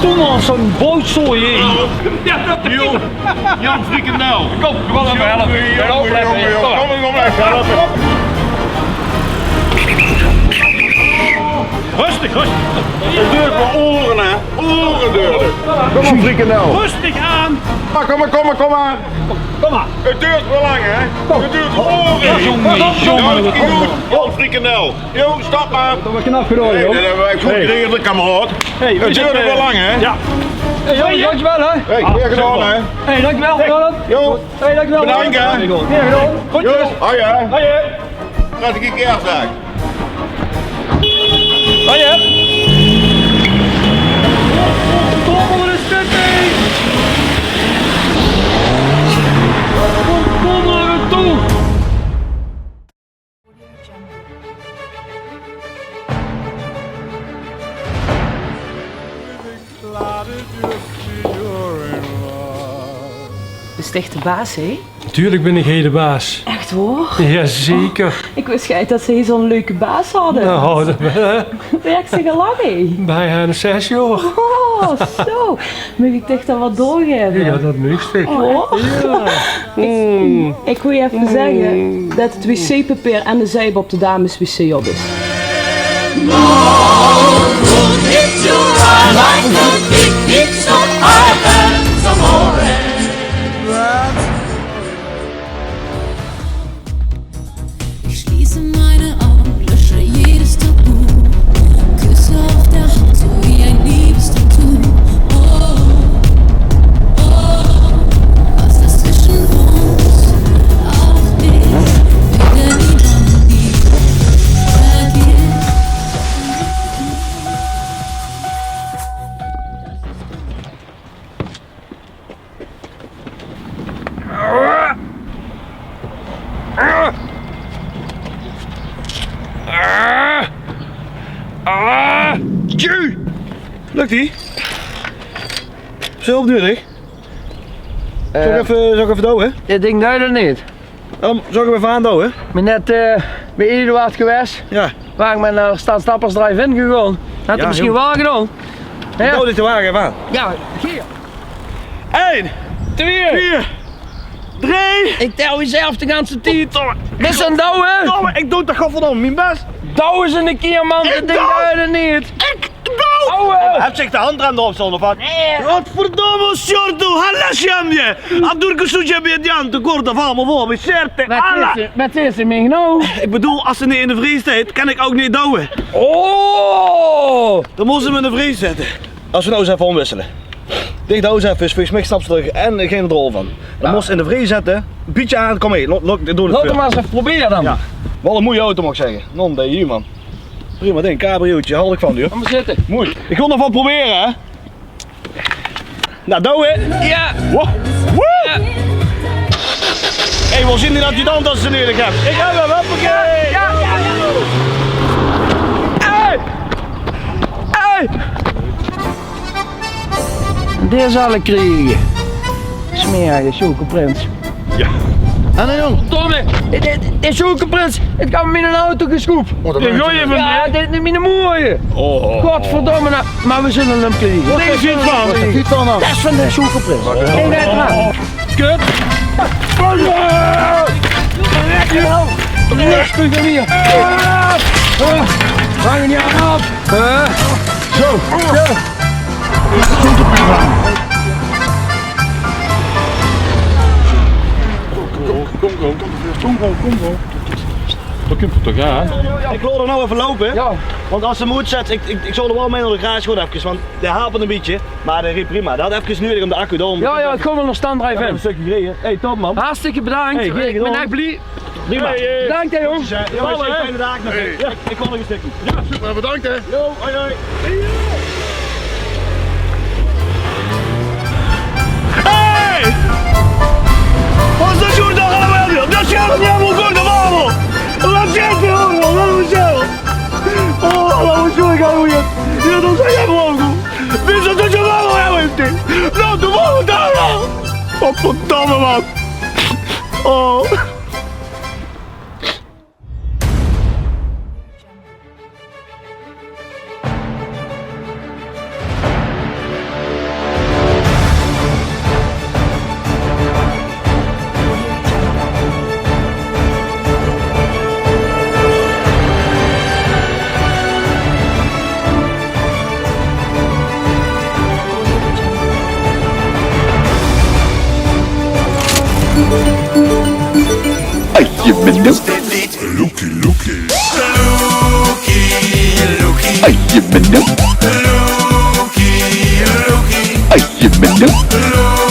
Thomas, zo'n broodzooi hé. Jan Frikandel. Kom even helpen. Kom even. Rustig. Het duurt voor oren, hè. Oren duurt het. Kom op, Frikandel. Rustig aan. Kom maar. Het duurt wel lang, hè. Het duurt voor oren. Jongen. Jan Frikandel. Jo, stap maar. Dat was knap gedaan, joh. Dat hebben wij goed geregeld, kameraad. Het duurt wel lang, hè. Ja. Hey, dankjewel, hè. Hey, weer gedaan, hè. Hey, dankjewel, Roland. Jo. Hey, dankjewel. Bedankt, hè. Weer gedaan. Goedjes. Hoi, hè. Hoi, hè. Laat ik een keer zeggen. Hoi, hè. Kom maar een stuk, hé. Kom maar een toe. Dus echt de baas, hè? Natuurlijk ben ik de baas. Echt hoor. Jazeker. Ik wist niet dat ze zo'n leuke baas hadden. Nou, dat Werkt ze gelachen? bij haar 6 jaar. Oh, zo. Mag ik echt al wat doorgeven? Ja, dat meest ik. Oh. Ik wil je even zeggen dat het wc-papier en de zeep op de dames wc op is. Ich schließe meine Augen, lösche jedes Tabu, Küsse auf der Haut, so wie ein Liebestattoo. Was ist zwischen uns auch nicht, wieder niemand die vergeht. Lukt die? Zo opdurig. Zal ik even douwen? Ik denk nou dat niet. Zal ik hem even aandouwen? Ik ben net bij Eduard geweest, Ja. waar ik met naar Stadsstappers Drive-In gegaan. Had Ja, je misschien joh. wel gedaan? Ja, Douw dit de wagen even aan. ja, hier. 1, 2. 4, 3. Ik tel jezelf de ganse tijd. Dit is een douwen. Oh, ik doe het toch godverdomme, mijn best. Douw eens een keer, man. Dat ding douw. nou niet. Ik douw! Ouwe. Heb zich de handrem erop staan of wat? Godverdomme, shortu, halas je. Abdurke soetje bij het jan, te kort of allemaal voor, bij certe, Wat is er mee genomen? Ik bedoel, als ze niet in de vries staat, kan ik ook niet douwen. Oh! Dan moeten ze hem in de vries zetten. Als we nou eens even omwisselen. Dicht douwen eens even, volgens mij snapt ze terug en geen drol van. Dan moest ze in de vries zetten, bietje aan, kom mee, doe het Laat hem veel. maar eens even proberen dan. Ja. Wel een mooie auto mag ik zeggen. Non de hier man. Prima ding, cabriootje, hou ik van nu. Ga maar zitten. Mooi. Ik wil nog wat proberen hè. Nou, douwen. Ja. Wow. Woe! Hey, wel zien die dat je dan als ze neerlijk hebt. Ik heb hem, hoppakee. Ja. Hey! Hey! Dit zal ik krijgen. Smerige chocoprins. Ja. En dan jong. Tommy, dit chocoprins, het kan me in een auto gescoept. Dit gooi je van Ja, dit is een mooie. Oh. Godverdomme, nou, maar we zullen hem krijgen. Wat is dit van? Wat is dit van dan? Dat is van de chocoprins. Kijk uit maar. Kut. Rustig dan hier. Hang je niet aan af. Zo. Dat komt er toch aan? Ik wil er nou even lopen. Ja. Want als ze moet zet, ik zal er wel mee naar de garage gewoon even, want die hapert een beetje. Maar dat riep prima. Dat had even nodig om de accu daarom. Ja, ik kom wel nog standdrijf Een in. stukje gereden. Hey, top man. Hartstikke bedankt. Hey, geen Ik ben gedaan. echt blij. Prima. Bedankt hè jongens. Ja, fijne dag nog. Ja, ik wil nog een stukje. Ja, Super, bedankt hè. yo, hoi hoi. Hey! Wat is dat joh, dat allemaal weer? Dat is helemaal niet helemaal goed, dat allemaal. Laat zitten hoor, laat me zo. Oh, laat me zo, ik ga weer. Ja, dat is helemaal goed. Wie is dat je wel hebben? Nou, de volgende daar al. Oh, verdomme man. Oh. je bent ook. Loekie, Loekie. Je bent ook. Loekie, Loekie. Je bent ook.